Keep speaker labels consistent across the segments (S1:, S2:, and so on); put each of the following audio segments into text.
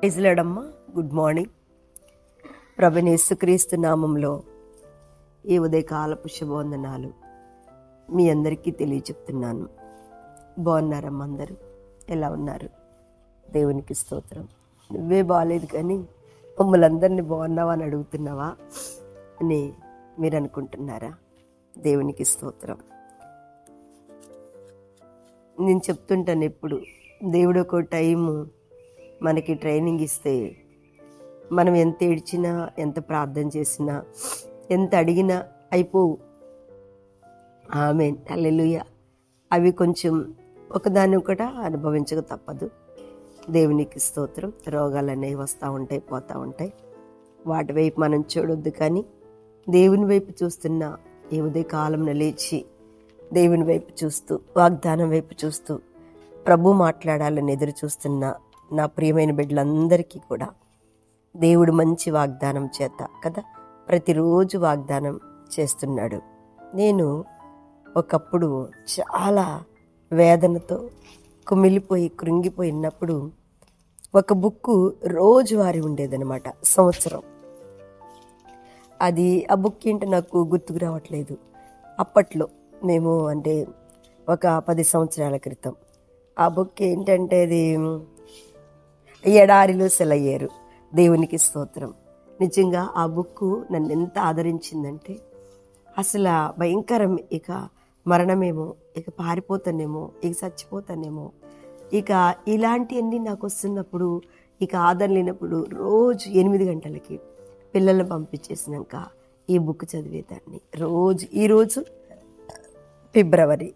S1: ప్రైజ్లాడమ్మా. Good morning. ప్రభువైన యేసుక్రీస్తు నామంలో ఈ ఉదయకాలపు శుభవందనాలు మీ అందరికీ తెలియచెప్తున్నాను. బాగున్నారమ్మా? అందరూ ఎలా ఉన్నారు? దేవునికి స్తోత్రం. నువ్వే బాగాలేదు కానీ మమ్మల్ని అందరినీ బాగున్నావా అని అడుగుతున్నావా అని మీరు అనుకుంటున్నారా? దేవునికి స్తోత్రం. నేను చెప్తుంటాను ఎప్పుడు, దేవుడు ఒక టైము మనకి ట్రైనింగ్ ఇస్తే మనం ఎంత ఏడ్చినా, ఎంత ప్రార్థన చేసినా, ఎంత అడిగినా అయిపోవు. ఆమేన్, హల్లెలూయా. అవి కొంచెం ఒకదాన్ని ఒకట అనుభవించక తప్పదు. దేవునికి స్తోత్రం. రోగాలు అనేవి వస్తూ ఉంటాయి, పోతూ ఉంటాయి. వాటి వైపు మనం చూడొద్దు, కానీ దేవుని వైపు చూస్తున్న ఈ ఉదయకాలంలో లేచి దేవుని వైపు చూస్తూ, వాగ్దానం వైపు చూస్తూ ప్రభు మాట్లాడాలని ఎదురు చూస్తున్న నా ప్రియమైన బిడ్డలందరికీ కూడా దేవుడు మంచి వాగ్దానం చేత కదా ప్రతిరోజు వాగ్దానం చేస్తున్నాడు. నేను ఒకప్పుడు చాలా వేదనతో కుమిలిపోయి కృంగిపోయినప్పుడు ఒక బుక్కు రోజువారీ ఉండేదన్నమాట, సంవత్సరం. ఆ బుక్ ఏంటో నాకు గుర్తుకు రావట్లేదు. అప్పట్లో మేము అంటే ఒక 10 సంవత్సరాల క్రితం ఆ బుక్ ఏంటంటే అది ఎడారిలో సెలయేరు. దేవునికి స్తోత్రం. నిజంగా ఆ బుక్ నన్ను ఎంత ఆదరించిందంటే, అసలు భయంకరం, ఇక మరణమేమో, ఇక పారిపోతానేమో, ఇక చచ్చిపోతానేమో, ఇక ఇలాంటివన్నీ నాకు వస్తున్నప్పుడు, ఇక ఆదరణ లేనప్పుడు రోజు 8 గంటలకి పిల్లల్ని పంపించేసినాక ఈ బుక్ చదివేదాన్ని రోజు. ఈరోజు ఫిబ్రవరి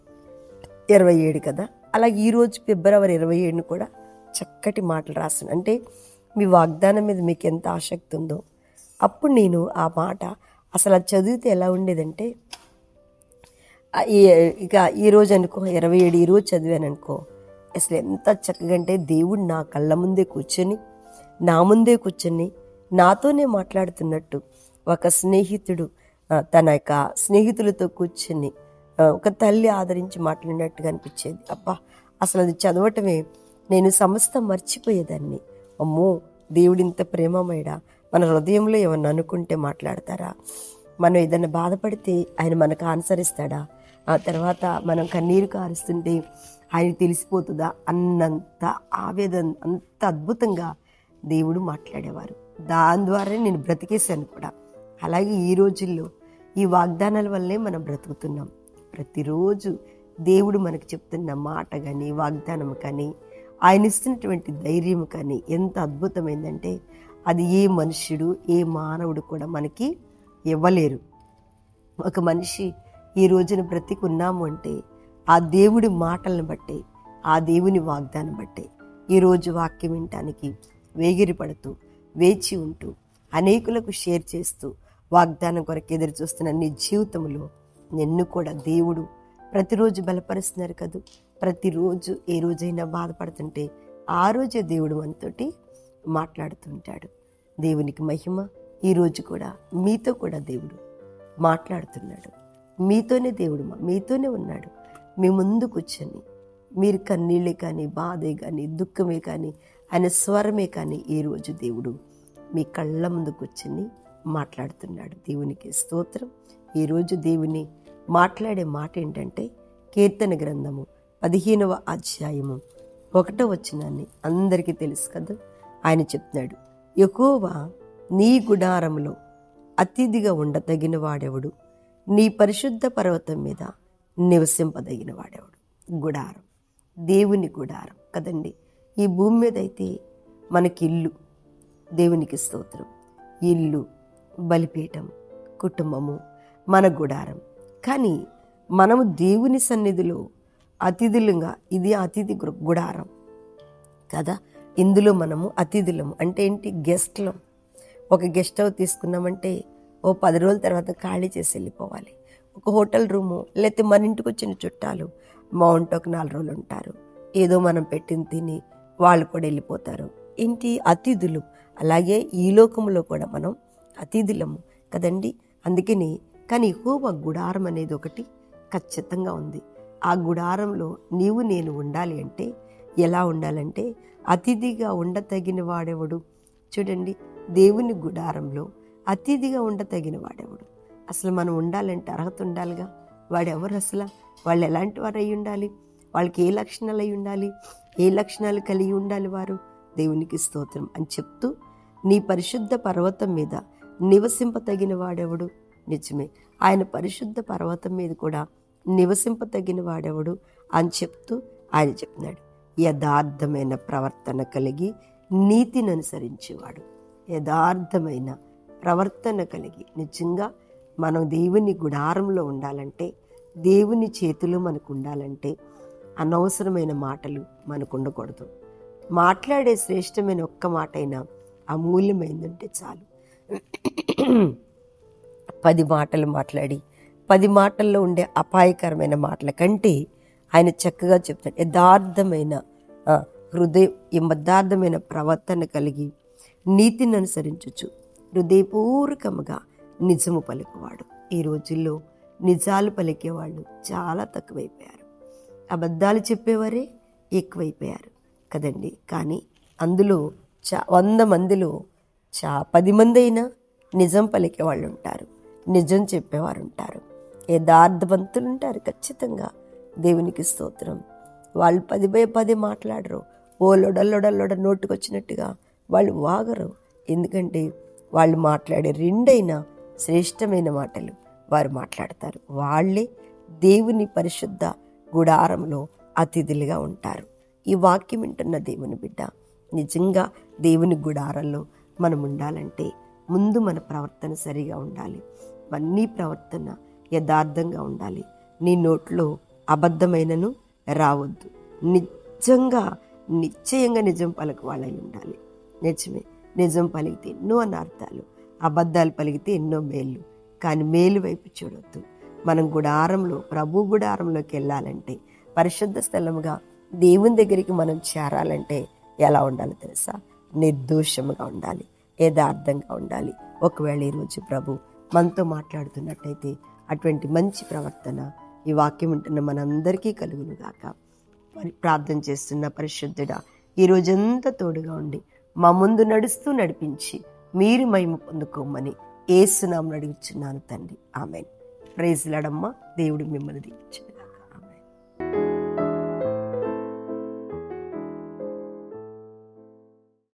S1: 27 కదా, అలాగే ఈరోజు ఫిబ్రవరి 27 కూడా చక్కటి మాటలు రాస్తాను. అంటే మీ వాగ్దానం మీద మీకు ఎంత ఆసక్తి ఉందో, అప్పుడు నేను ఆ మాట అసలు అది చదివితే ఎలా ఉండేదంటే, ఇక ఈరోజు అనుకో 27 ఈరోజు చదివాను అనుకో, అసలు ఎంత చక్కగా అంటే దేవుడు నా కళ్ళ ముందే కూర్చొని, నా ముందే కూర్చొని నాతోనే మాట్లాడుతున్నట్టు, ఒక స్నేహితుడు తన యొక్క స్నేహితులతో కూర్చొని ఒక తల్లి ఆదరించి మాట్లాడినట్టుగా అనిపించేది. అబ్బా, అసలు అది చదవటమే నేను సమస్తం మర్చిపోయేదాన్ని. అమ్మో, దేవుడు ఇంత ప్రేమమేడా, మన హృదయంలో ఏమన్నా అనుకుంటే మాట్లాడతారా, మనం ఏదన్నా బాధపడితే ఆయన మనకు ఆన్సరిస్తాడా, ఆ తర్వాత మనం కన్నీరు కారుస్తుంటే ఆయన తెలిసిపోతుందా అన్నంత ఆవేదన, అంత అద్భుతంగా దేవుడు మాట్లాడేవారు. దాని ద్వారా నేను బ్రతికేశాను కూడా. అలాగే ఈ రోజుల్లో ఈ వాగ్దానాల వల్లే మనం బ్రతుకుతున్నాం. ప్రతిరోజు దేవుడు మనకు చెప్తున్న మాట కానీ, వాగ్దానం కానీ, ఆయన ఇస్తున్నటువంటి ధైర్యం కానీ ఎంత అద్భుతమైందంటే, అది ఏ మనుష్యుడు, ఏ మానవుడు కూడా మనకి ఇవ్వలేరు. ఒక మనిషి ఈ రోజున బ్రతికున్నాము అంటే ఆ దేవుడి మాటలను బట్టే, ఆ దేవుని వాగ్దానం బట్టే. ఈరోజు వాక్యం వినటానికి వేగిరి పడుతూ, వేచి ఉంటూ, అనేకులకు షేర్ చేస్తూ, వాగ్దానం కొరకు ఎదురు చూస్తున్న నీ జీవితంలో నిన్ను కూడా దేవుడు ప్రతిరోజు బలపరుస్తున్నారు కదా. ప్రతిరోజు ఏ రోజైనా బాధపడుతుంటే ఆ రోజే దేవుడు మనతోటి మాట్లాడుతుంటాడు. దేవునికి మహిమ. ఈరోజు కూడా మీతో కూడా దేవుడు మాట్లాడుతున్నాడు. మీతోనే దేవుడు మీతోనే ఉన్నాడు. మీ ముందు కూర్చొని, మీరు కన్నీళ్ళే కానీ, బాధే కానీ, దుఃఖమే కానీ, ఆయన స్వరమే కానీ, ఈరోజు దేవుడు మీ కళ్ళ ముందు కూర్చొని మాట్లాడుతున్నాడు. దేవునికి స్తోత్రం. ఈరోజు దేవుని మాట్లాడే మాట ఏంటంటే, కీర్తన గ్రంథము 15వ అధ్యాయము 1వ వచనాన్ని అందరికీ తెలుసు కదా. ఆయన చెప్తున్నాడు, యెహోవా నీ గుడారములో అతిథిగా ఉండదగిన వాడెవడు, నీ పరిశుద్ధ పర్వతం మీద నివసింపదగిన వాడెవడు. గుడారం, దేవుని గుడారం కదండి. ఈ భూమి మీద అయితే మనకి ఇల్లు, దేవునికి స్తోత్రం, ఇల్లు, బలిపీఠం, కుటుంబము మన గుడారం. కానీ మనము దేవుని సన్నిధిలో అతిథులుగా, ఇది అతిథి గుడారం కదా. ఇందులో మనము అతిథులము అంటే ఏంటి? గెస్ట్లం. ఒక గెస్ట్ హౌస్ తీసుకున్నామంటే ఓ 10 రోజుల తర్వాత ఖాళీ చేసి వెళ్ళిపోవాలి. ఒక హోటల్ రూము, లేకపోతే మన ఇంటికి వచ్చిన చుట్టాలు మా ఇంటి ఒక 4 రోజులు ఉంటారు. ఏదో మనం పెట్టింది తిని వాళ్ళు కూడా వెళ్ళిపోతారు. ఏంటి? అతిథులు. అలాగే ఈ లోకంలో కూడా మనం అతిథులము కదండి. అందుకని కానీ యెహోవా గుడారం అనేది ఒకటి ఖచ్చితంగా ఉంది. ఆ గుడారంలో నీవు నేను ఉండాలి అంటే ఎలా ఉండాలంటే అతిథిగా ఉండతగిన వాడెవడు. చూడండి, దేవుని గుడారంలో అతిథిగా ఉండతగిన వాడెవడు. అసలు మనం ఉండాలంటే అర్హత ఉండాలిగా. వాడెవరు అసలు? వాళ్ళు ఎలాంటి వారు అయి ఉండాలి? వాళ్ళకి ఏ లక్షణాలు అయి ఉండాలి? ఏ లక్షణాలు కలిగి ఉండాలి వారు? దేవునికి స్తోత్రం అని చెప్తూ, నీ పరిశుద్ధ పర్వతం మీద నివసింపతగిన వాడెవడు. నిజమే, ఆయన పరిశుద్ధ పర్వతం మీద కూడా నివసింపతగిన వాడెవడు అని చెప్తూ ఆయన చెప్తున్నాడు, యథార్థమైన ప్రవర్తన కలిగి నీతిని అనుసరించేవాడు. యథార్థమైన ప్రవర్తన కలిగి, నిజంగా మనం దేవుని గుడారంలో ఉండాలంటే, దేవుని చేతిలో మనకు ఉండాలంటే అనవసరమైన మాటలు మనకు ఉండకూడదు. మాట్లాడే శ్రేష్టమైన ఒక్క మాట అయినా అమూల్యమైందంటే చాలు. 10 మాటలు మాట్లాడి 10 మాటల్లో ఉండే అపాయకరమైన మాటల కంటే ఆయన చక్కగా చెప్తాడు, యథార్థమైన యథార్థమైన ప్రవర్తన కలిగి నీతిని అనుసరించచ్చు, హృదయపూర్వకముగా నిజము పలుకువాడు. ఈ రోజుల్లో నిజాలు పలికేవాళ్ళు చాలా తక్కువైపోయారు. అబద్ధాలు చెప్పేవారే ఎక్కువైపోయారు కదండి. కానీ అందులో 100 మందిలో 10 మంది అయినా నిజం పలికే వాళ్ళు ఉంటారు, నిజం చెప్పేవారు ఉంటారు, యథార్థవంతులు ఉంటారు. ఖచ్చితంగా దేవునికి స్తోత్రం. వాళ్ళు 10 మాట్లాడరు. ఓ లొడలొడలొడ నోటుకొచ్చినట్టుగా వాళ్ళు వాగరు. ఎందుకంటే వాళ్ళు మాట్లాడే 2 శ్రేష్టమైన మాటలు వారు మాట్లాడతారు. వాళ్ళే దేవుని పరిశుద్ధ గుడారంలో అతిథులుగా ఉంటారు. ఈ వాక్యం వింటున్న దేవుని బిడ్డ, నిజంగా దేవుని గుడారంలో మనం ఉండాలంటే ముందు మన ప్రవర్తన సరిగా ఉండాలి. నీ ప్రవర్తన యథార్థంగా ఉండాలి. నీ నోట్లో అబద్ధమైనను రావద్దు. నిశ్చయంగా నిజం పలుకు వాళ్ళై ఉండాలి. నిజమే, నిజం పలికితే ఎన్నో అనర్థాలు, అబద్ధాలు పలికితే ఎన్నో మేళ్ళు. కానీ మేలు వైపు చూడొద్దు. మనం గుడారంలో, ప్రభు గుడారంలోకి వెళ్ళాలంటే, పరిశుద్ధ స్థలముగా దేవుని దగ్గరికి మనం చేరాలంటే ఎలా ఉండాలో తెలుసా? నిర్దోషముగా ఉండాలి, యథార్థంగా ఉండాలి. ఒకవేళ ఈరోజు ప్రభు మనతో మాట్లాడుతున్నట్టయితే అటువంటి మంచి ప్రవర్తన ఈ వాక్యం ఉంటున్న మనందరికీ కలుగును గాక. ప్రార్థన చేస్తున్న పరిశుద్ధుడా, ఈ రోజంతా తోడుగా ఉండి మా ముందు నడుస్తూ నడిపించి మీరు మహిమ పొందుకోమని యేసు నామమున అడుగుచున్నాను తండ్రి, ఆమేన్. ప్రైజ్ లార్డ్ అమ్మా. దేవుడు మిమ్మల్ని దీవించును.